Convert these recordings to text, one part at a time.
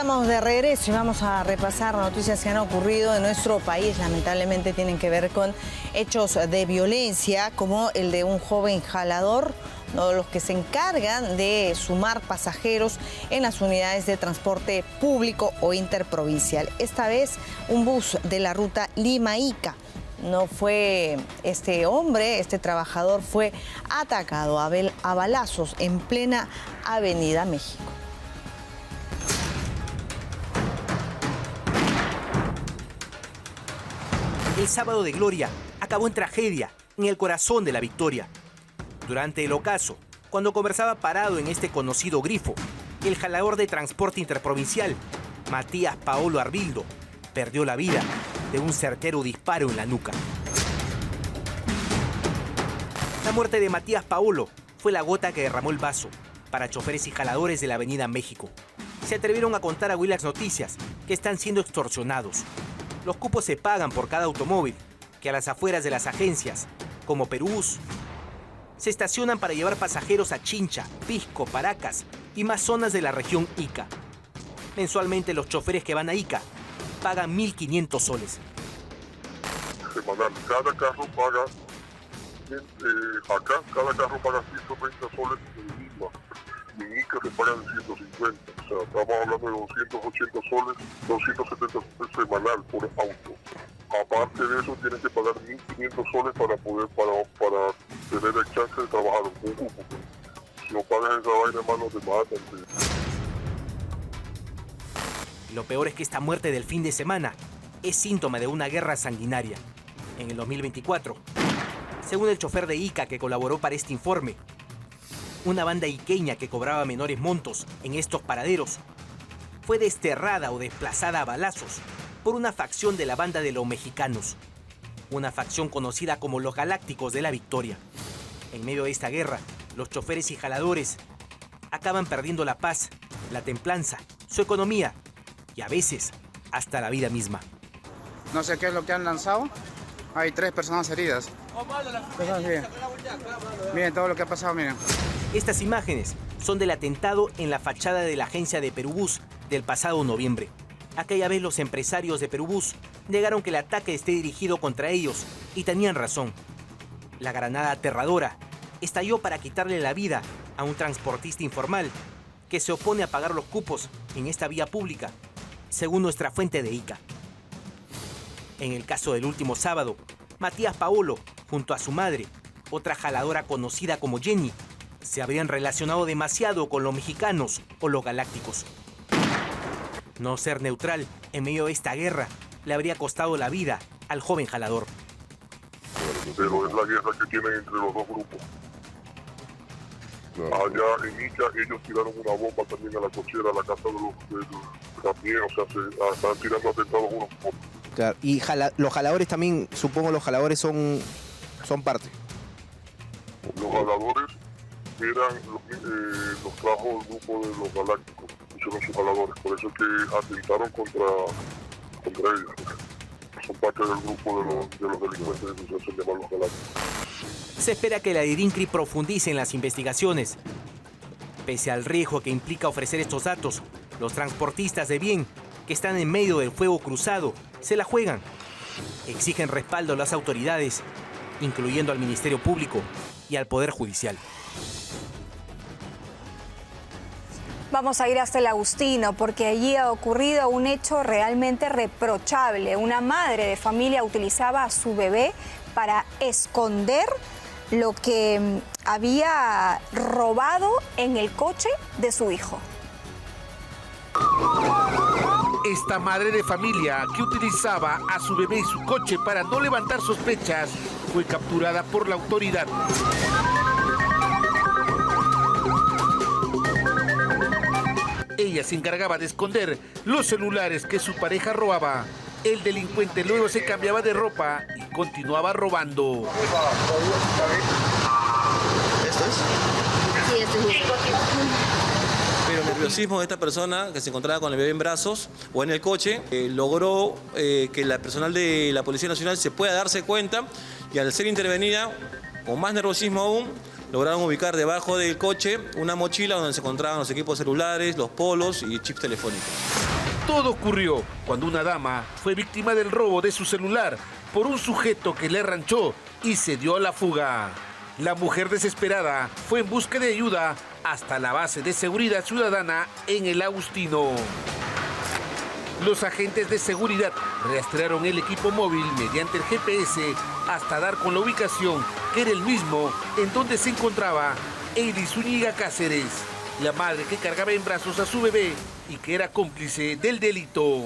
Estamos de regreso y vamos a repasar noticias que han ocurrido en nuestro país. Lamentablemente tienen que ver con hechos de violencia, como el de un joven jalador, uno de los que se encargan de sumar pasajeros en las unidades de transporte público o interprovincial. Esta vez un bus de la ruta Lima-Ica. No fue este hombre, este trabajador fue atacado a balazos en plena Avenida México. El sábado de gloria acabó en tragedia, en el corazón de la Victoria. Durante el ocaso, cuando conversaba parado en este conocido grifo, el jalador de transporte interprovincial, Matías Paolo Arbildo, perdió la vida de un certero disparo en la nuca. La muerte de Matías Paolo fue la gota que derramó el vaso para choferes y jaladores de la Avenida México. Se atrevieron a contar a Willax Noticias que están siendo extorsionados. Los cupos se pagan por cada automóvil que a las afueras de las agencias, como Perúbus, se estacionan para llevar pasajeros a Chincha, Pisco, Paracas y más zonas de la región Ica. Mensualmente los choferes que van a Ica pagan 1.500 soles. Semanal, cada carro paga, acá cada carro paga 130 soles en Lima, y en Ica se pagan 150, o sea, estamos hablando de 280 soles, 270 soles semanal por auto. Aparte de eso, tienen que pagar 1.500 soles para tener el chance de trabajar en un grupo. Si no pagas esa vaina, hermano, te matan. Lo peor es que esta muerte del fin de semana es síntoma de una guerra sanguinaria. En el 2024, según el chofer de Ica que colaboró para este informe, una banda iqueña que cobraba menores montos en estos paraderos fue desterrada o desplazada a balazos por una facción de la banda de los mexicanos, una facción conocida como los Galácticos de la Victoria. En medio de esta guerra, los choferes y jaladores acaban perdiendo la paz, la templanza, su economía y a veces hasta la vida misma. No sé qué es lo que han lanzado. Hay 3 personas heridas. Miren todo lo que ha pasado, miren. Estas imágenes son del atentado en la fachada de la agencia de Perúbus del pasado noviembre. Aquella vez los empresarios de Perúbus negaron que el ataque esté dirigido contra ellos y tenían razón. La granada aterradora estalló para quitarle la vida a un transportista informal que se opone a pagar los cupos en esta vía pública, según nuestra fuente de Ica. En el caso del último sábado, Matías Paolo, junto a su madre, otra jaladora conocida como Jenny, se habrían relacionado demasiado con los mexicanos o los galácticos. No ser neutral en medio de esta guerra le habría costado la vida al joven jalador. Pero es la guerra que tienen entre los dos grupos. Allá en Ica ellos tiraron una bomba también a la cochera, a la casa de los también, o sea, se están tirando atentados unos por otros. Claro, y los jaladores también, supongo los jaladores son parte. Los jaladores eran los trajo el grupo de los galácticos, pusieron sus jaladores, por eso es que atentaron contra ellos. Son parte del grupo de los delincuentes que se llaman los galácticos. Se espera que la DIRINCRI profundice en las investigaciones. Pese al riesgo que implica ofrecer estos datos, los transportistas de bien que están en medio del fuego cruzado se la juegan. Exigen respaldo a las autoridades, incluyendo al Ministerio Público y al Poder Judicial. Vamos a ir hasta el Agustino porque allí ha ocurrido un hecho realmente reprochable. Una madre de familia utilizaba a su bebé para esconder lo que había robado en el coche de su hijo. Esta madre de familia que utilizaba a su bebé y su coche para no levantar sospechas fue capturada por la autoridad. Ella se encargaba de esconder los celulares que su pareja robaba. El delincuente luego se cambiaba de ropa y continuaba robando. ¿Esto es? Sí, esto es. Pero el nerviosismo de esta persona que se encontraba con el bebé en brazos o en el coche logró que la personal de la Policía Nacional se pueda darse cuenta y al ser intervenida, con más nerviosismo aún, lograron ubicar debajo del coche una mochila donde se encontraban los equipos celulares, los polos y chips telefónicos. Todo ocurrió cuando una dama fue víctima del robo de su celular por un sujeto que le ranchó y se dio a la fuga. La mujer desesperada fue en busca de ayuda hasta la base de seguridad ciudadana en el Agustino. Los agentes de seguridad rastrearon el equipo móvil mediante el GPS hasta dar con la ubicación que era el mismo en donde se encontraba Eidy Zúñiga Cáceres, la madre que cargaba en brazos a su bebé y que era cómplice del delito.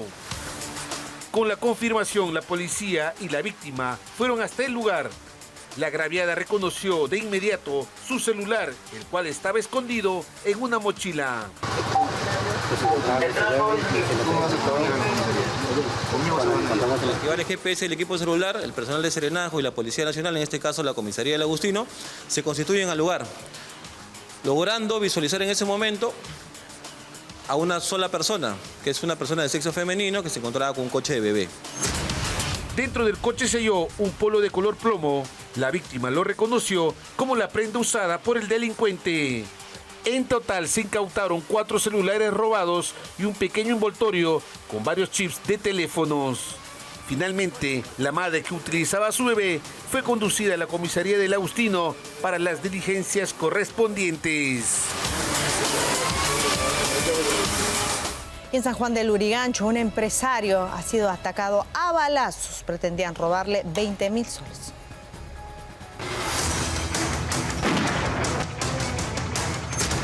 Con la confirmación, la policía y la víctima fueron hasta el lugar. La agraviada reconoció de inmediato su celular, el cual estaba escondido en una mochila. Al activar el GPS, el equipo celular, el personal de Serenazgo y la Policía Nacional, en este caso la Comisaría del Agustino, se constituyen al lugar, logrando visualizar en ese momento a una sola persona, que es una persona de sexo femenino que se encontraba con un coche de bebé. Dentro del coche se halló un polo de color plomo. La víctima lo reconoció como la prenda usada por el delincuente. En total se incautaron 4 celulares robados y un pequeño envoltorio con varios chips de teléfonos. Finalmente, la madre que utilizaba a su bebé fue conducida a la comisaría del Agustino para las diligencias correspondientes. En San Juan del Lurigancho, un empresario ha sido atacado a balazos. Pretendían robarle 20.000 soles.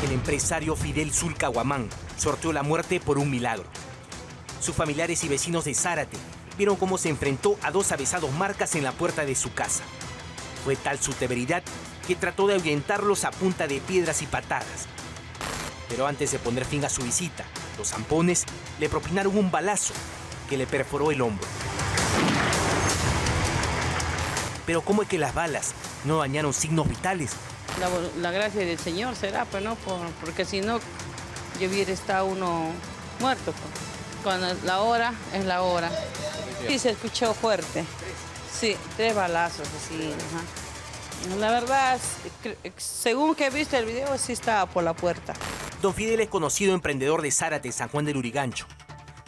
El empresario Fidel Zulca Guamán sorteó la muerte por un milagro. Sus familiares y vecinos de Zárate vieron cómo se enfrentó a 2 avesados marcas en la puerta de su casa. Fue tal su temeridad que trató de ahuyentarlos a punta de piedras y patadas. Pero antes de poner fin a su visita, los zampones le propinaron un balazo que le perforó el hombro. Pero ¿cómo es que las balas no dañaron signos vitales? La gracia del Señor será, pero no, porque si no, yo hubiera estado uno muerto. Cuando la hora es la hora. Sí, se escuchó fuerte. Sí, 3 balazos, así. Ajá. La verdad, según que he visto el video, sí estaba por la puerta. Don Fidel es conocido emprendedor de Zárate, San Juan del Lurigancho.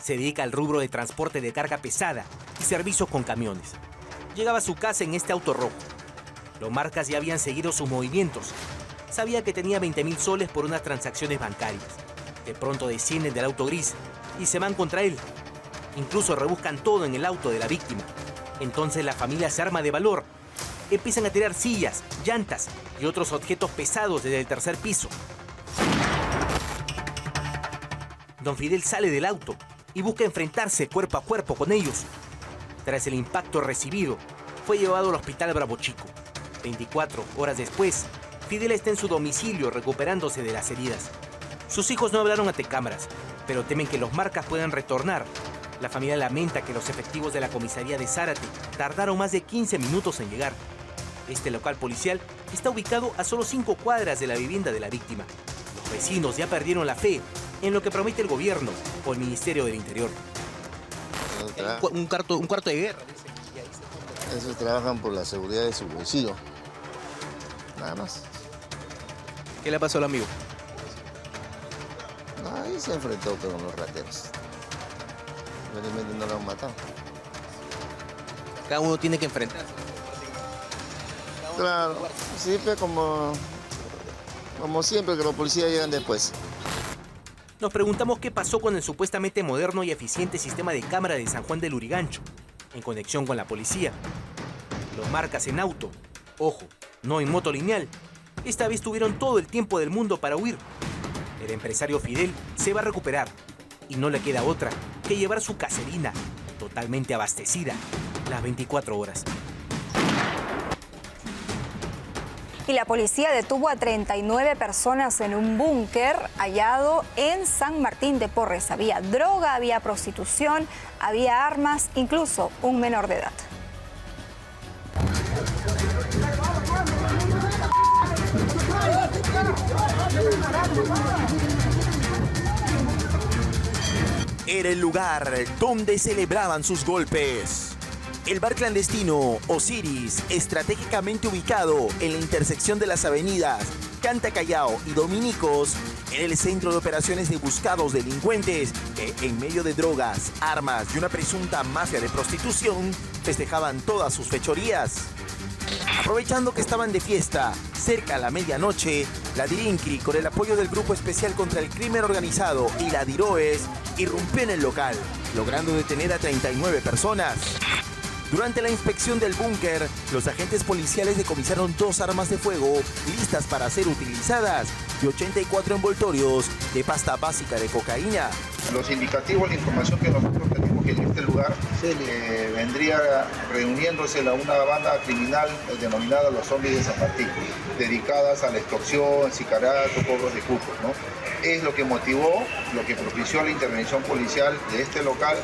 Se dedica al rubro de transporte de carga pesada y servicios con camiones. Llegaba a su casa en este auto rojo. Los marcas ya habían seguido sus movimientos. Sabía que tenía 20.000 soles por unas transacciones bancarias. De pronto descienden del auto gris y se van contra él. Incluso rebuscan todo en el auto de la víctima. Entonces la familia se arma de valor. Empiezan a tirar sillas, llantas y otros objetos pesados desde el 3er piso. Don Fidel sale del auto y busca enfrentarse cuerpo a cuerpo con ellos. Tras el impacto recibido, fue llevado al hospital Bravo Chico. 24 horas después, Fidel está en su domicilio recuperándose de las heridas. Sus hijos no hablaron ante cámaras, pero temen que los marcas puedan retornar. La familia lamenta que los efectivos de la comisaría de Zárate tardaron más de 15 minutos en llegar. Este local policial está ubicado a solo 5 cuadras de la vivienda de la víctima. Los vecinos ya perdieron la fe en lo que promete el gobierno o el Ministerio del Interior. Un cuarto de guerra. Esos trabajan por la seguridad de su bolsillo. Nada más. ¿Qué le pasó al amigo? Ahí se enfrentó con los rateros. Realmente no lo han matado. Cada uno tiene que enfrentarse. Claro, siempre como siempre, que los policías llegan después. Nos preguntamos qué pasó con el supuestamente moderno y eficiente sistema de cámara de San Juan del Lurigancho, en conexión con la policía. Los marcas en auto, ojo, no en moto lineal, esta vez tuvieron todo el tiempo del mundo para huir. El empresario Fidel se va a recuperar y no le queda otra que llevar su caserina totalmente abastecida las 24 horas. Y la policía detuvo a 39 personas en un búnker hallado en San Martín de Porres. Había droga, había prostitución, había armas, incluso un menor de edad. Era el lugar donde celebraban sus golpes. El bar clandestino Osiris, estratégicamente ubicado en la intersección de las avenidas Canta Callao y Dominicos era el centro de operaciones de buscados delincuentes que, en medio de drogas, armas y una presunta mafia de prostitución, festejaban todas sus fechorías. Aprovechando que estaban de fiesta, cerca a la medianoche, la DIRINCRI, con el apoyo del Grupo Especial contra el Crimen Organizado y la DIROES, irrumpió en el local, logrando detener a 39 personas. Durante la inspección del búnker, los agentes policiales decomisaron 2 armas de fuego listas para ser utilizadas y 84 envoltorios de pasta básica de cocaína. Los indicativos, la información que nosotros tenemos que en este lugar vendría reuniéndose una banda criminal denominada los zombies de San Martín, dedicadas a la extorsión, sicariato, cobros de cupos, ¿no? Es lo que motivó, lo que propició la intervención policial de este local,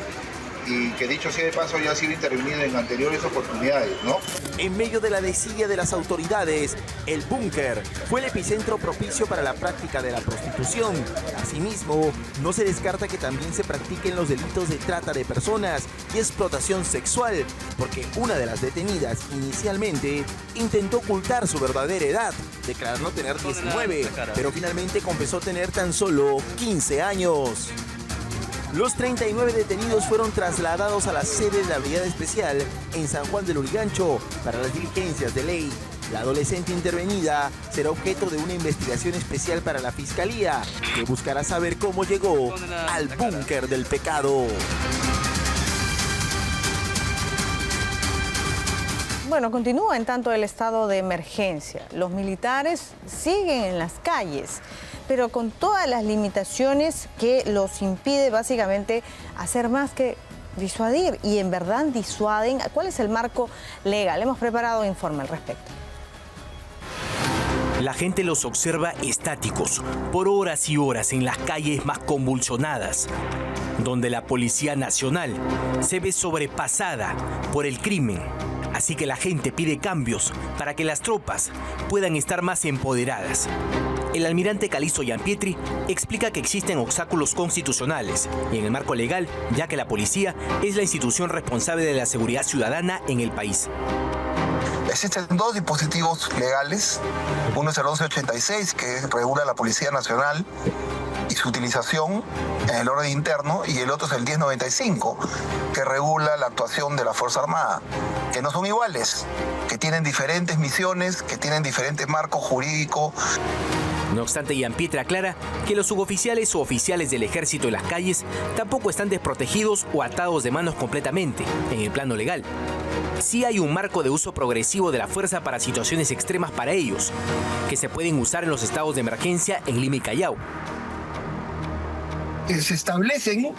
y que dicho sea de paso ya ha sido intervenido en anteriores oportunidades, ¿no? En medio de la desidia de las autoridades, el búnker fue el epicentro propicio para la práctica de la prostitución. Asimismo, no se descarta que también se practiquen los delitos de trata de personas y explotación sexual, porque una de las detenidas inicialmente intentó ocultar su verdadera edad, declarando tener 19, pero finalmente confesó tener tan solo 15 años. Los 39 detenidos fueron trasladados a la sede de la Brigada Especial en San Juan del Lurigancho para las diligencias de ley. La adolescente intervenida será objeto de una investigación especial para la Fiscalía, que buscará saber cómo llegó al búnker del pecado. Bueno, continúa en tanto el estado de emergencia. Los militares siguen en las calles, pero con todas las limitaciones que los impide básicamente hacer más que disuadir. Y en verdad disuaden. ¿Cuál es el marco legal? Hemos preparado un informe al respecto. La gente los observa estáticos, por horas y horas en las calles más convulsionadas, donde la Policía Nacional se ve sobrepasada por el crimen. Así que la gente pide cambios para que las tropas puedan estar más empoderadas. El almirante Calixto Giampietri explica que existen obstáculos constitucionales y en el marco legal, ya que la policía es la institución responsable de la seguridad ciudadana en el país. Existen 2 dispositivos legales. Uno es el 1186, que regula la Policía Nacional y su utilización en el orden interno, y el otro es el 1095, que regula la actuación de la Fuerza Armada, que no son iguales, que tienen diferentes misiones, que tienen diferentes marcos jurídicos. No obstante, Giampietri aclara que los suboficiales o oficiales del ejército en las calles tampoco están desprotegidos o atados de manos completamente en el plano legal. Sí hay un marco de uso progresivo de la fuerza para situaciones extremas para ellos, que se pueden usar en los estados de emergencia en Lima y Callao. Se establecen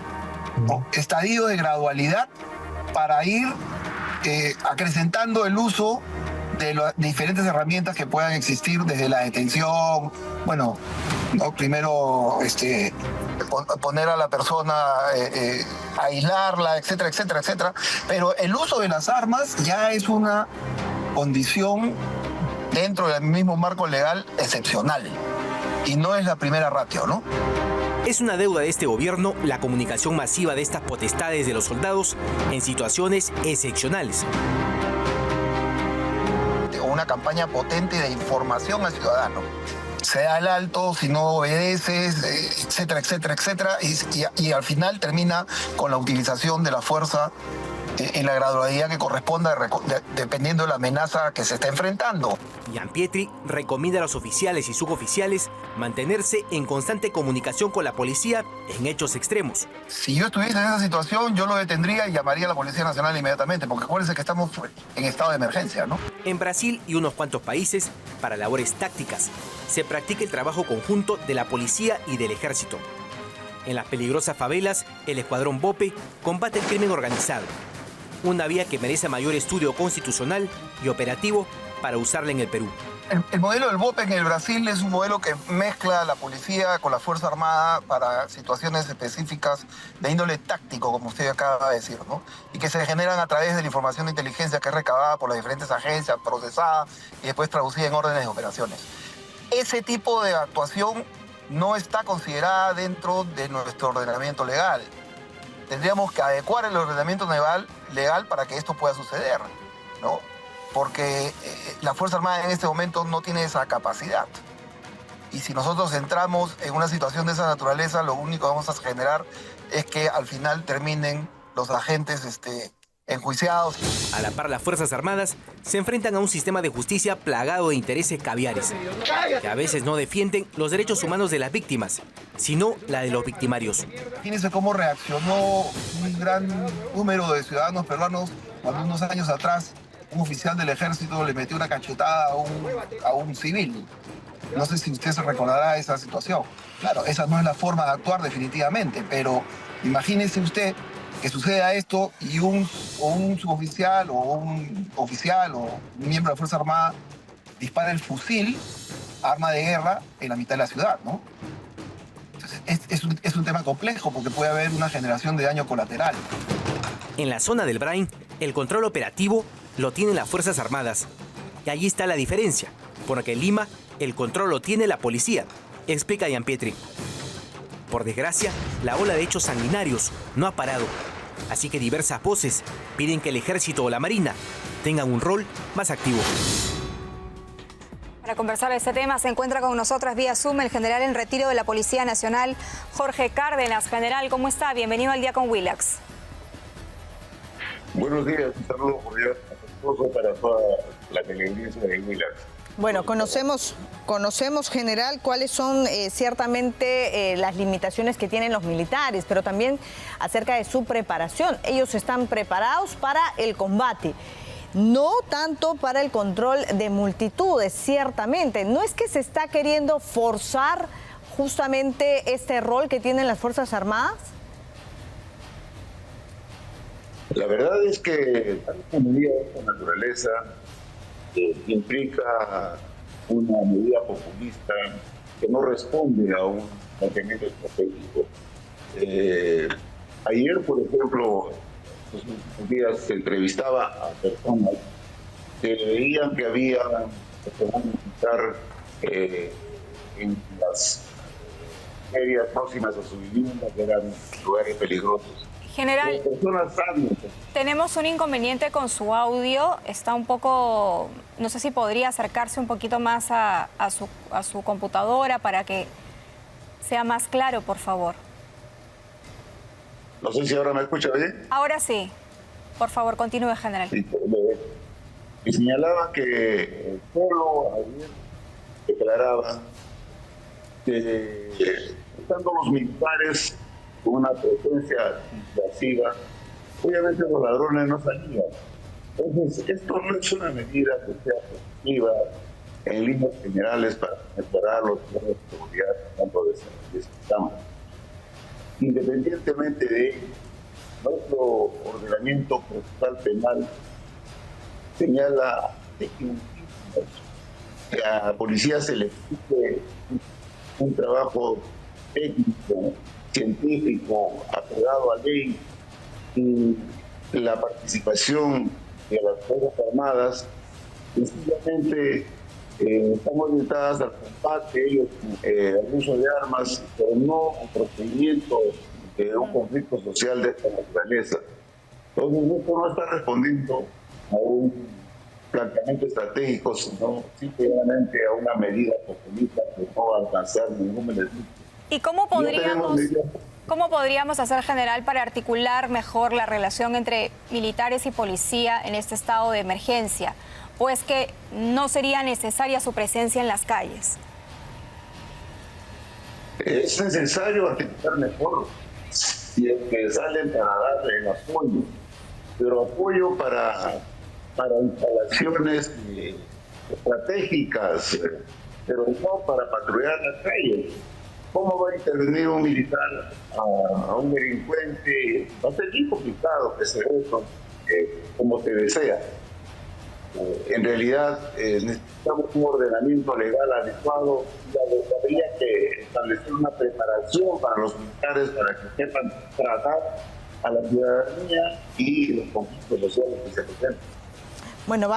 estadios de gradualidad para ir acrecentando el uso de las diferentes herramientas que puedan existir, desde la detención, bueno, ¿no? Primero poner a la persona, aislarla, etcétera, etcétera, etcétera. Pero el uso de las armas ya es una condición dentro del mismo marco legal excepcional. Y no es la primera ratio, ¿no? Es una deuda de este gobierno la comunicación masiva de estas potestades de los soldados en situaciones excepcionales. Una campaña potente de información al ciudadano. Se da el alto si no obedeces, etcétera, etcétera, etcétera, y al final termina con la utilización de la fuerza en la gradualidad que corresponda dependiendo de la amenaza que se está enfrentando. Giampietri recomienda a los oficiales y suboficiales mantenerse en constante comunicación con la policía en hechos extremos. Si yo estuviese en esa situación, yo lo detendría y llamaría a la Policía Nacional inmediatamente, porque acuérdense que estamos en estado de emergencia, ¿no? En Brasil y unos cuantos países, para labores tácticas, se practica el trabajo conjunto de la policía y del ejército. En las peligrosas favelas, el escuadrón BOPE combate el crimen organizado. Una vía que merece mayor estudio constitucional y operativo para usarla en el Perú. El modelo del BOPE en el Brasil es un modelo que mezcla la policía con la Fuerza Armada para situaciones específicas de índole táctico, como usted acaba de decir, ¿no? Y que se generan a través de la información de inteligencia que es recabada por las diferentes agencias, procesada y después traducida en órdenes de operaciones. Ese tipo de actuación no está considerada dentro de nuestro ordenamiento legal. Tendríamos que adecuar el ordenamiento legal para que esto pueda suceder, ¿no? Porque la Fuerza Armada en este momento no tiene esa capacidad. Y si nosotros entramos en una situación de esa naturaleza, lo único que vamos a generar es que al final terminen los agentes enjuiciados. A la par, las Fuerzas Armadas se enfrentan a un sistema de justicia plagado de intereses caviares, que a veces no defienden los derechos humanos de las víctimas, sino la de los victimarios. Fíjense cómo reaccionó un gran número de ciudadanos peruanos cuando unos años atrás un oficial del ejército le metió una cachetada a un civil. No sé si usted se recordará esa situación. Claro, esa no es la forma de actuar definitivamente, pero imagínese usted que suceda esto y un suboficial o un oficial o un miembro de la Fuerza Armada dispara el fusil, arma de guerra, en la mitad de la ciudad, ¿no? Entonces, es un tema complejo porque puede haber una generación de daño colateral. En la zona del Brain, el control operativo lo tienen las Fuerzas Armadas. Y allí está la diferencia, porque en Lima el control lo tiene la policía, explica Gianpietri. Por desgracia, la ola de hechos sanguinarios no ha parado. Así que diversas voces piden que el ejército o la marina tengan un rol más activo. Para conversar de este tema se encuentra con nosotras vía Zoom el general en retiro de la Policía Nacional, Jorge Cárdenas. General, ¿cómo está? Bienvenido al Día con Willax. Buenos días, un saludo cordial para toda la teleaudiencia de Willax. Bueno, conocemos, general, cuáles son ciertamente las limitaciones que tienen los militares, pero también acerca de su preparación. Ellos están preparados para el combate, no tanto para el control de multitudes, ciertamente. ¿No es que se está queriendo forzar justamente este rol que tienen las Fuerzas Armadas? La verdad es que esta medida de esta naturaleza implica una medida populista que no responde a un planteamiento estratégico. Ayer, por ejemplo, estos días se entrevistaba a personas que veían que había personal militar en las áreas próximas a su vivienda, que eran lugares peligrosos. General, tenemos un inconveniente con su audio, está un poco, no sé si podría acercarse un poquito más a su computadora para que sea más claro, por favor. No sé si ahora me escucha bien. Ahora sí, por favor, continúe, general. Sí, y señalaba que el pueblo ayer declaraba que estando los militares con una presencia invasiva, obviamente los ladrones no salían. Entonces, esto no es una medida que sea positiva en líneas generales para mejorar los niveles de seguridad tanto de necesitamos. Independientemente de ello, nuestro ordenamiento procesal penal señala que a la policía se le exige un trabajo técnico, científico, apegado a ley, y la participación de las Fuerzas Armadas sencillamente están orientadas al combate, al uso de armas, pero no al procedimiento de un conflicto social de esta naturaleza. Entonces, esto no está respondiendo a un planteamiento estratégico, sino simplemente a una medida populista que no va a alcanzar ningún beneficio. ¿Y cómo podríamos hacer, general, para articular mejor la relación entre militares y policía en este estado de emergencia? Pues que no sería necesaria su presencia en las calles. Es necesario articular mejor si es que salen para darle el apoyo, pero apoyo para instalaciones estratégicas, pero no para patrullar las calles. ¿Cómo va a intervenir un militar a un delincuente? Va a ser bien complicado que se dé como se desea. En realidad necesitamos un ordenamiento legal adecuado y habría que establecer una preparación para los militares para que sepan tratar a la ciudadanía y los conflictos sociales que se presentan. Bueno,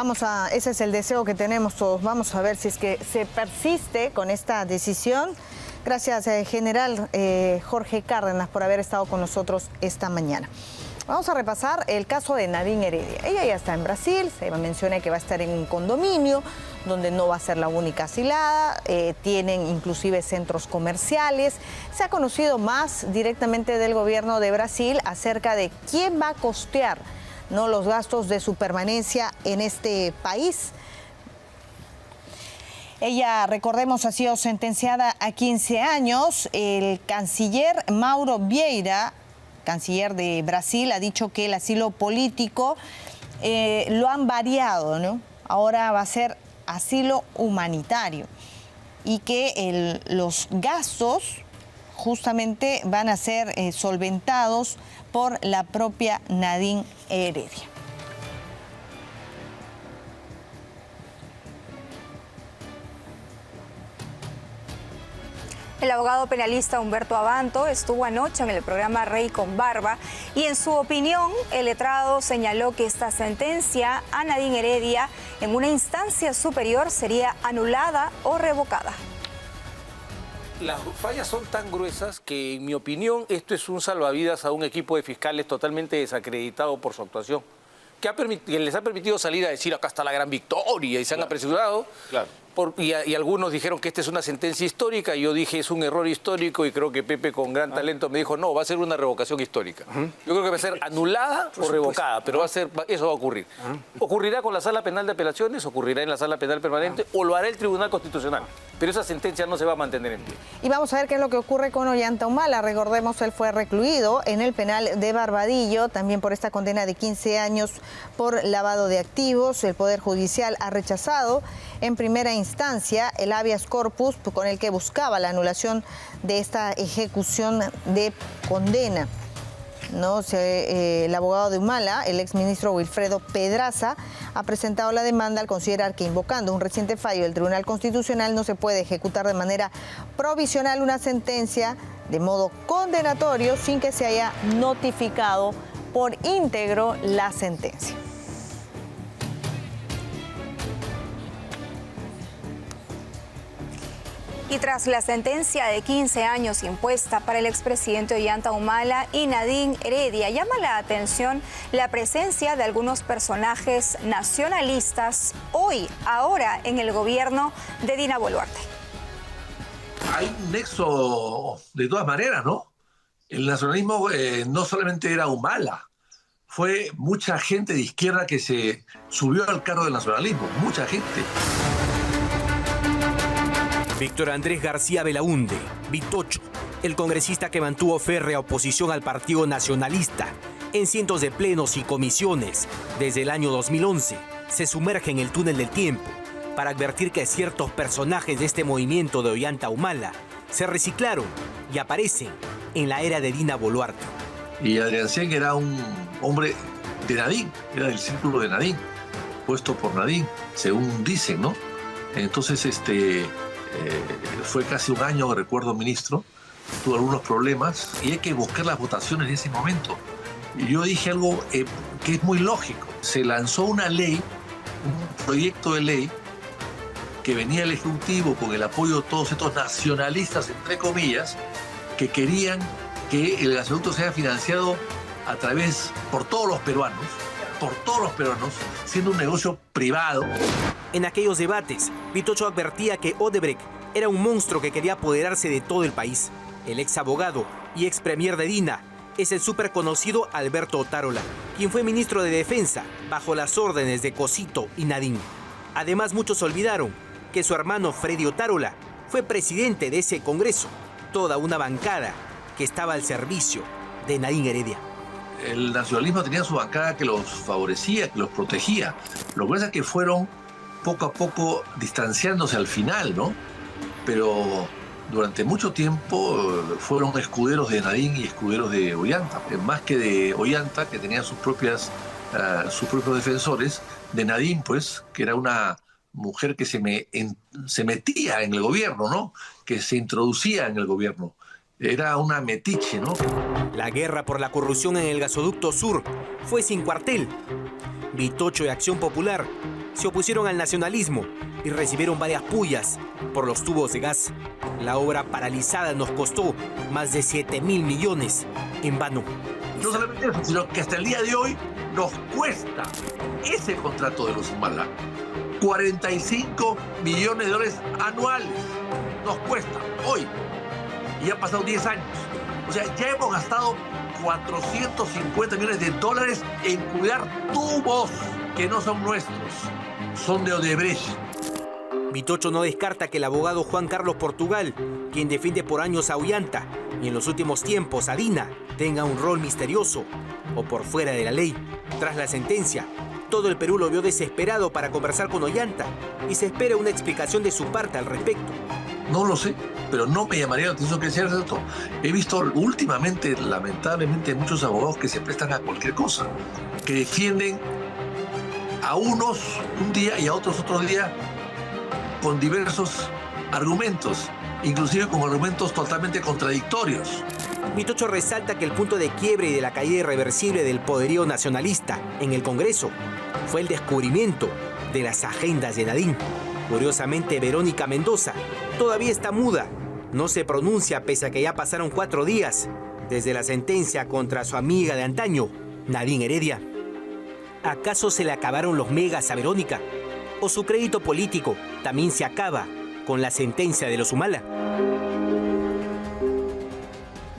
ese es el deseo que tenemos todos. Vamos a ver si es que se persiste con esta decisión. Gracias, general Jorge Cárdenas, por haber estado con nosotros esta mañana. Vamos a repasar el caso de Nadine Heredia. Ella ya está en Brasil, se menciona que va a estar en un condominio donde no va a ser la única asilada, tienen inclusive centros comerciales. Se ha conocido más directamente del gobierno de Brasil acerca de quién va a costear, ¿no?, los gastos de su permanencia en este país. Ella, recordemos, ha sido sentenciada a 15 años. El canciller Mauro Vieira, canciller de Brasil, ha dicho que el asilo político lo han variado, ¿no? Ahora va a ser asilo humanitario y que los gastos justamente van a ser solventados por la propia Nadine Heredia. El abogado penalista Humberto Abanto estuvo anoche en el programa Rey con Barba y en su opinión el letrado señaló que esta sentencia a Nadine Heredia en una instancia superior sería anulada o revocada. Las fallas son tan gruesas que, en mi opinión, esto es un salvavidas a un equipo de fiscales totalmente desacreditado por su actuación, que les ha permitido salir a decir acá está la gran victoria y se han apresurado. Claro. Y algunos dijeron que esta es una sentencia histórica, y yo dije es un error histórico, y creo que Pepe con gran talento me dijo no, va a ser una revocación histórica. Yo creo que va a ser anulada o revocada, pero eso va a ocurrir. Ocurrirá con la Sala Penal de Apelaciones, ocurrirá en la Sala Penal Permanente o lo hará el Tribunal Constitucional, pero esa sentencia no se va a mantener en pie. Y vamos a ver qué es lo que ocurre con Ollanta Humala. Recordemos, él fue recluido en el penal de Barbadillo, también por esta condena de 15 años por lavado de activos. El Poder Judicial ha rechazado en primera instancia el habeas corpus con el que buscaba la anulación de esta ejecución de condena. ¿No? El abogado de Humala, el exministro Wilfredo Pedraza, ha presentado la demanda al considerar que, invocando un reciente fallo del Tribunal Constitucional, no se puede ejecutar de manera provisional una sentencia de modo condenatorio sin que se haya notificado por íntegro la sentencia. Y tras la sentencia de 15 años impuesta para el expresidente Ollanta Humala y Nadine Heredia, llama la atención la presencia de algunos personajes nacionalistas ahora en el gobierno de Dina Boluarte. Hay un nexo de todas maneras, ¿no? El nacionalismo no solamente era Humala, fue mucha gente de izquierda que se subió al carro del nacionalismo, mucha gente. Víctor Andrés García Belaúnde, Vitocho, el congresista que mantuvo férrea oposición al Partido Nacionalista en cientos de plenos y comisiones desde el año 2011, se sumerge en el túnel del tiempo para advertir que ciertos personajes de este movimiento de Ollanta Humala se reciclaron y aparecen en la era de Dina Boluarte. Y Adrián Cien era un hombre de Nadine, era del círculo de Nadine, puesto por Nadine, según dicen, ¿no? Entonces, fue casi un año, recuerdo, ministro, tuvo algunos problemas y hay que buscar las votaciones de ese momento. Y yo dije algo que es muy lógico. Se lanzó una ley, un proyecto de ley, que venía el Ejecutivo con el apoyo de todos estos nacionalistas, entre comillas, que querían que el gasoducto sea financiado por todos los peruanos, siendo un negocio privado. En aquellos debates, Vitocho advertía que Odebrecht era un monstruo que quería apoderarse de todo el país. El ex abogado y ex premier de Dina es el súper conocido Alberto Otárola, quien fue ministro de Defensa bajo las órdenes de Cosito y Nadine. Además, muchos olvidaron que su hermano Freddy Otárola fue presidente de ese Congreso, toda una bancada que estaba al servicio de Nadine Heredia. El nacionalismo tenía su bancada que los favorecía, que los protegía. Lo que pasa es que fueron poco a poco distanciándose al final, ¿no? Pero durante mucho tiempo fueron escuderos de Nadine y escuderos de Ollanta. Más que de Ollanta, que tenía sus propios defensores, de Nadine, pues, que era una mujer que se metía en el gobierno, ¿no? Que se introducía en el gobierno. Era una metiche, ¿no? La guerra por la corrupción en el gasoducto sur fue sin cuartel. Vitocho y Acción Popular se opusieron al nacionalismo y recibieron varias pullas por los tubos de gas. La obra paralizada nos costó más de 7.000 millones en vano. No solamente eso, sino que hasta el día de hoy nos cuesta ese contrato de los Humala 45 millones de dólares anuales. Nos cuesta hoy. Y ya han pasado 10 años. O sea, ya hemos gastado 450 millones de dólares en cuidar tubos que no son nuestros, son de Odebrecht. Vitocho no descarta que el abogado Juan Carlos Portugal, quien defiende por años a Ollanta y en los últimos tiempos a Dina, tenga un rol misterioso o por fuera de la ley. Tras la sentencia, todo el Perú lo vio desesperado para conversar con Ollanta y se espera una explicación de su parte al respecto. No lo sé, pero no me llamaría la atención que sea esto. He visto últimamente, lamentablemente, muchos abogados que se prestan a cualquier cosa, que defienden a unos un día y a otros otro día con diversos argumentos, inclusive con argumentos totalmente contradictorios. Vitocho resalta que el punto de quiebre y de la caída irreversible del poderío nacionalista en el Congreso fue el descubrimiento de las agendas de Nadine. Curiosamente, Verónica Mendoza todavía está muda. No se pronuncia pese a que ya pasaron 4 días desde la sentencia contra su amiga de antaño, Nadine Heredia. ¿Acaso se le acabaron los megas a Verónica? ¿O su crédito político también se acaba con la sentencia de los Humala?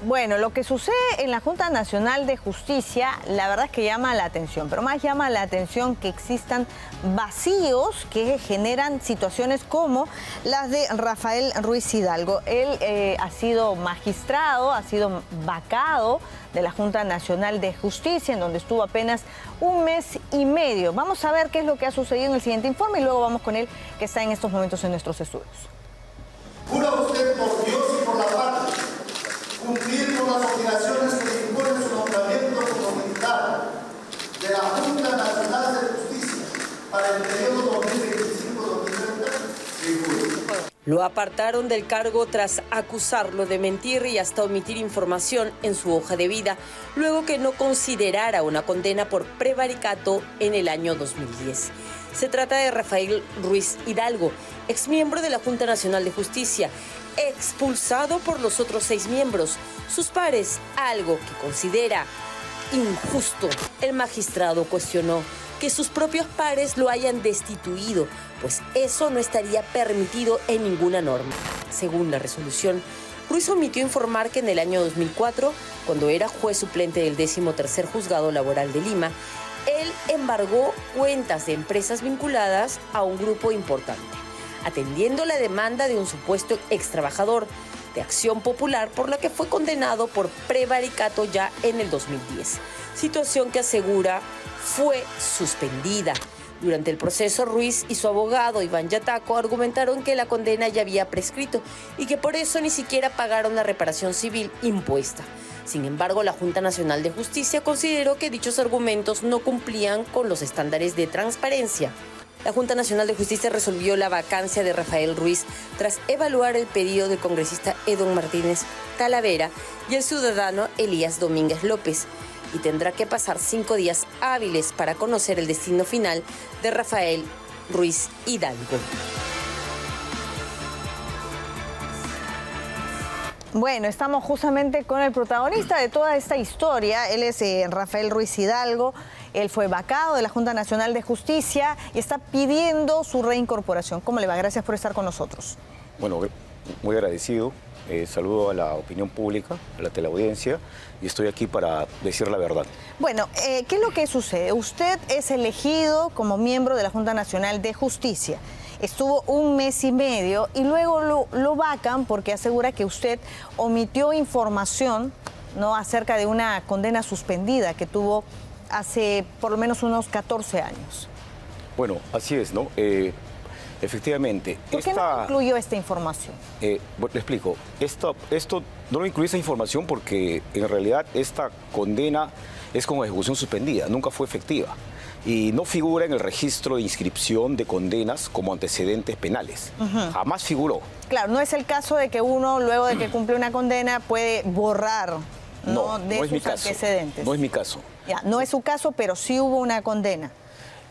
Bueno, lo que sucede en la Junta Nacional de Justicia, la verdad es que llama la atención, pero más llama la atención que existan vacíos que generan situaciones como las de Rafael Ruiz Hidalgo. Él ha sido magistrado, ha sido vacado de la Junta Nacional de Justicia, en donde estuvo apenas 1 mes y medio. Vamos a ver qué es lo que ha sucedido en el siguiente informe y luego vamos con él, que está en estos momentos en nuestros estudios. Jura usted por Dios y por la patria cumplir con las obligaciones que le impone su nombramiento como militar de la Junta Nacional de Justicia para el periodo 2025-2030. Lo apartaron del cargo tras acusarlo de mentir y hasta omitir información en su hoja de vida, luego que no considerara una condena por prevaricato en el año 2010. Se trata de Rafael Ruiz Hidalgo, exmiembro de la Junta Nacional de Justicia, expulsado por los otros 6 miembros, sus pares, algo que considera injusto. El magistrado cuestionó que sus propios pares lo hayan destituido, pues eso no estaría permitido en ninguna norma. Según la resolución, Ruiz omitió informar que en el año 2004, cuando era juez suplente del 13º Juzgado Laboral de Lima, él embargó cuentas de empresas vinculadas a un grupo importante, atendiendo la demanda de un supuesto extrabajador de Acción Popular por la que fue condenado por prevaricato ya en el 2010, situación que asegura fue suspendida. Durante el proceso, Ruiz y su abogado Iván Yataco argumentaron que la condena ya había prescrito y que por eso ni siquiera pagaron la reparación civil impuesta. Sin embargo, la Junta Nacional de Justicia consideró que dichos argumentos no cumplían con los estándares de transparencia. La Junta Nacional de Justicia resolvió la vacancia de Rafael Ruiz tras evaluar el pedido del congresista Edon Martínez Talavera y el ciudadano Elías Domínguez López, y tendrá que pasar 5 días hábiles para conocer el destino final de Rafael Ruiz Hidalgo. Bueno, estamos justamente con el protagonista de toda esta historia. Él es Rafael Ruiz Hidalgo. Él fue vacado de la Junta Nacional de Justicia y está pidiendo su reincorporación. ¿Cómo le va? Gracias por estar con nosotros. Bueno, muy agradecido. Saludo a la opinión pública, a la teleaudiencia, y estoy aquí para decir la verdad. Bueno, ¿qué es lo que sucede? Usted es elegido como miembro de la Junta Nacional de Justicia. Estuvo 1 mes y medio y luego lo vacan porque asegura que usted omitió información, ¿no?, acerca de una condena suspendida que tuvo hace por lo menos unos 14 años. Bueno, así es, ¿no? Efectivamente. ¿Por qué no incluyó esta información? Le explico. Esto no lo incluye esa información porque en realidad esta condena es con ejecución suspendida, nunca fue efectiva. Y no figura en el registro de inscripción de condenas como antecedentes penales. Jamás figuró. Claro, no es el caso de que uno, luego de que cumple una condena, puede borrar no de es mi sus caso. antecedentes. No es mi caso. Ya, no es su caso, pero sí hubo una condena.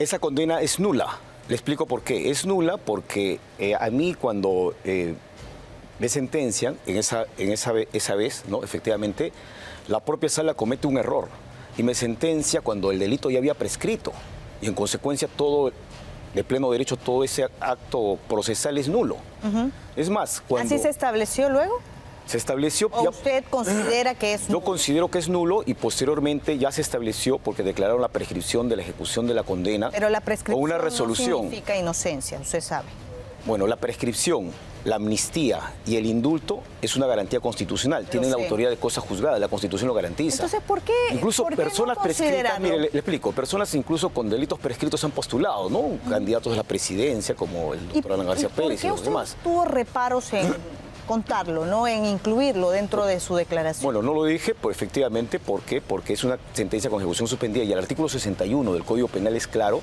Esa condena es nula. Le explico por qué. Es nula porque a mí cuando me sentencian esa vez, ¿no?, efectivamente, la propia sala comete un error. y me sentencia cuando el delito ya había prescrito. Y en consecuencia de pleno derecho, todo ese acto procesal es nulo. Es más, cuando... ¿Así se estableció luego? Se estableció... ¿O usted considera que es nulo? Yo considero que es nulo y posteriormente ya se estableció porque declararon la prescripción de la ejecución de la condena. Pero la prescripción o una resolución. no significa inocencia, usted sabe. Bueno, la prescripción, la amnistía y el indulto es una garantía constitucional. Tienen la autoridad de cosa juzgada, la Constitución lo garantiza. Entonces, ¿por qué? Incluso personas prescritas, mire, le explico, personas incluso con delitos prescritos han postulado, ¿no? Candidatos a la presidencia como el doctor Alan García Pérez y los demás. ¿Tuvo reparos en contarlo, no en incluirlo dentro de su declaración? Bueno, no lo dije, pues efectivamente, ¿por qué? Porque es una sentencia con ejecución suspendida y el artículo 61 del Código Penal es claro,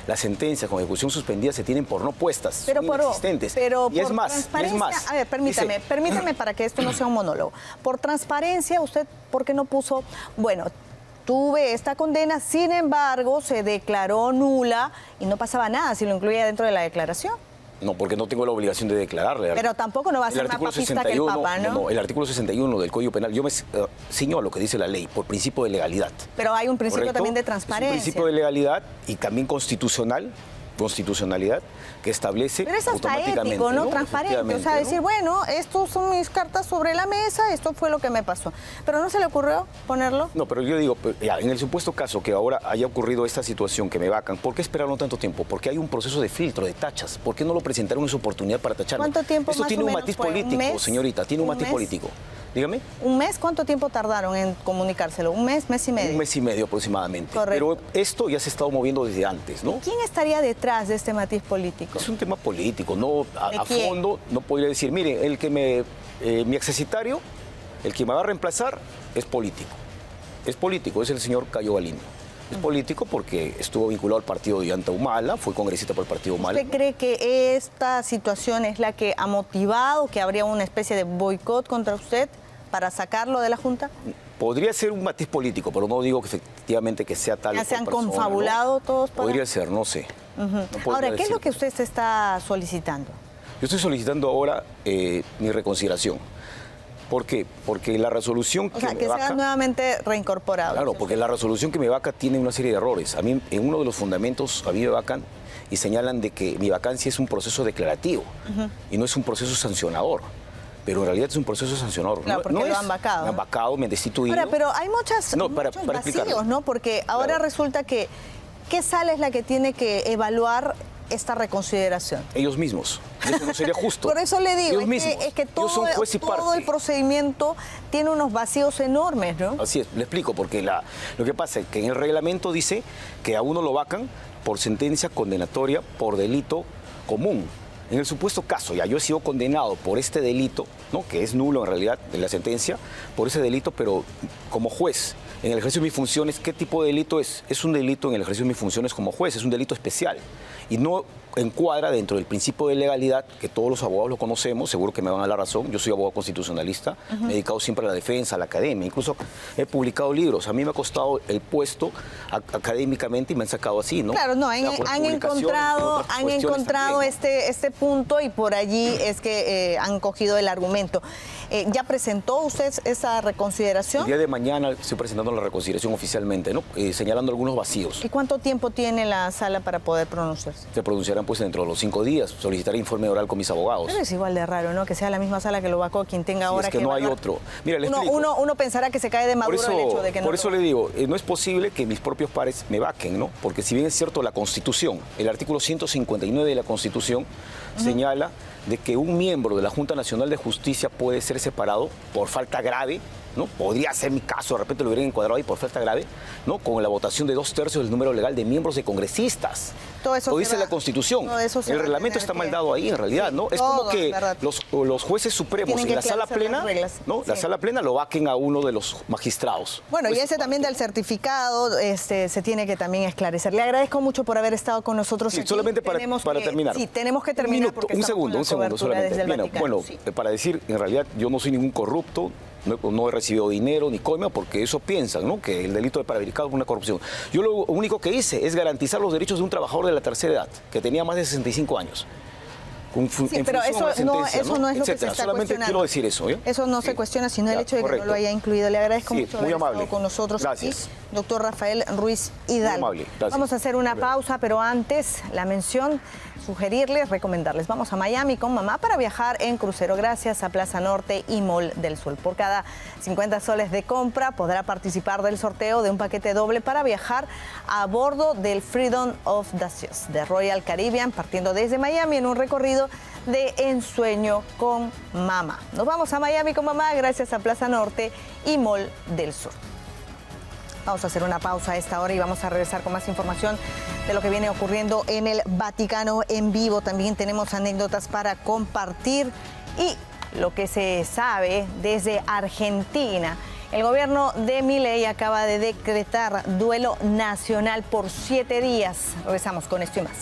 las sentencias con ejecución suspendida se tienen por no puestas, son inexistentes. Pero y es por más, transparencia, a ver, permítame para que esto no sea un monólogo. Por transparencia, usted, ¿por qué no puso, bueno, tuve esta condena, sin embargo, se declaró nula y no pasaba nada si lo incluía dentro de la declaración? No, porque no tengo la obligación de declararle. Pero tampoco no va a ser más papista que el Papa, ¿no? No, el artículo 61 del Código Penal, yo me ciño a lo que dice la ley, por principio de legalidad. Pero hay un principio ¿correcto? también de transparencia. Es un principio de legalidad y también constitucionalidad, que establece pero es hasta automáticamente, ético, ¿no? Transparente. O sea, ¿no? decir, bueno, estos son mis cartas sobre la mesa, esto fue lo que me pasó. ¿Pero no se le ocurrió ponerlo? No, pero yo digo, ya, en el supuesto caso que ahora haya ocurrido esta situación que me vacan, ¿por qué esperaron tanto tiempo? Porque hay un proceso de filtro, de tachas. ¿Por qué no lo presentaron en su oportunidad para tacharlo? ¿Cuánto tiempo Esto más tiene o un menos matiz fue? político, ¿Un mes? señorita, tiene un matiz político. Dígame. ¿Un mes? ¿Cuánto tiempo tardaron en comunicárselo? ¿Un mes, mes y medio? Un mes y medio aproximadamente. Correcto. Pero esto ya se ha estado moviendo desde antes, ¿no? ¿Quién estaría detrás de este matiz político? Es un tema político, no a quién? fondo no podría decir, mire, mi accesitario, el que me va a reemplazar, es político. Es político, es el señor Cayo Galindo. Es político porque estuvo vinculado al partido de Ollanta Humala, fue congresista por el partido Humala. ¿Usted cree que esta situación es la que ha motivado que habría una especie de boicot contra usted para sacarlo de la Junta? Podría ser un matiz político, pero no digo que efectivamente que sea tal. ¿Ya se han confabulado todos? Podría ser, no sé. Ahora, ¿qué es lo que usted se está solicitando? Yo estoy solicitando ahora mi reconsideración. ¿Por qué? Porque la resolución que me vaca... sea nuevamente reincorporado. Claro, porque la resolución que me vaca tiene una serie de errores. A mí, en uno de los fundamentos, a mí me vacan y señalan de que mi vacancia es un proceso declarativo y no es un proceso sancionador. Pero en realidad es un proceso sancionador. Claro, porque lo han vacado. Me han vacado, me han destituido. Ahora, pero hay muchos para vacíos, ¿no? Porque ahora resulta que, ¿qué sala es la que tiene que evaluar esta reconsideración? Ellos mismos. Eso no sería justo. Por eso le digo, es que Ellos son juez y todo parte. el procedimiento tiene unos vacíos enormes, ¿no? Así es, le explico, porque lo que pasa es que en el reglamento dice que a uno lo vacan por sentencia condenatoria por delito común. En el supuesto caso, ya yo he sido condenado por este delito, ¿no? Que es nulo en realidad de la sentencia, por ese delito, pero como juez, en el ejercicio de mis funciones, ¿qué tipo de delito es? Es un delito en el ejercicio de mis funciones como juez, es un delito especial y no encuadra dentro del principio de legalidad, que todos los abogados lo conocemos, seguro que me van a dar la razón. Yo soy abogado constitucionalista, me he dedicado siempre a la defensa, a la academia, incluso he publicado libros. A mí me ha costado el puesto académicamente y me han sacado así, ¿no? Claro, no, han encontrado este punto y por allí es que han cogido el argumento. ¿Ya presentó usted esa reconsideración? El día de mañana estoy presentando la reconsideración oficialmente, ¿no? Señalando algunos vacíos. ¿Y cuánto tiempo tiene la sala para poder pronunciarse? Se pronunciarán pues dentro de los 5 días. Solicitaré informe oral con mis abogados. Pero es igual de raro, ¿no? Que sea la misma sala que lo vacó quien tenga ahora es que no hay otro. Mira, le explico. Uno pensará que se cae de maduro el hecho de que no. Por eso le digo, no es posible que mis propios pares me vaquen, ¿no? Porque si bien es cierto la Constitución, el artículo 159 de la Constitución señala de que un miembro de la Junta Nacional de Justicia puede ser separado por falta grave, ¿no? Podría ser mi caso, de repente lo hubieran encuadrado ahí por falta grave, ¿no? Con la votación de 2/3 del número legal de miembros de congresistas. Todo eso lo dice la Constitución. El reglamento está mal dado ahí, en realidad, ¿no? Es como que los jueces supremos en la sala plena, ¿no? La sala plena lo vaquen a uno de los magistrados. Bueno, y ese también del certificado se tiene que también esclarecer. Le agradezco mucho por haber estado con nosotros aquí. Solamente para terminar. Sí, tenemos que terminar. Un segundo solamente. Bueno, para decir, en realidad yo no soy ningún corrupto. No he recibido dinero ni coima porque eso piensan, ¿no? Que el delito de prevaricado es una corrupción. Yo lo único que hice es garantizar los derechos de un trabajador de la tercera edad, que tenía más de 65 años. Pero eso no es lo que se está Solamente cuestionando. quiero decir eso. Eso no se cuestiona, sino el hecho de que no lo haya incluido. Le agradezco mucho haber estado con nosotros. Gracias. Aquí. doctor Rafael Ruiz Hidalgo. Muy amable, gracias. Vamos a hacer una pausa, pero antes la mención, sugerirles, recomendarles. Vamos a Miami con mamá para viajar en crucero gracias a Plaza Norte y Mall del Sol. Por cada 50 soles de compra podrá participar del sorteo de un paquete doble para viajar a bordo del Freedom of the Seas de Royal Caribbean, partiendo desde Miami en un recorrido de ensueño con mamá. Nos vamos a Miami con mamá gracias a Plaza Norte y Mall del Sur. Vamos a hacer una pausa a esta hora y vamos a regresar con más información de lo que viene ocurriendo en el Vaticano en vivo. También tenemos anécdotas para compartir y lo que se sabe desde Argentina. El gobierno de Milei acaba de decretar duelo nacional por 7 días. Regresamos con esto y más.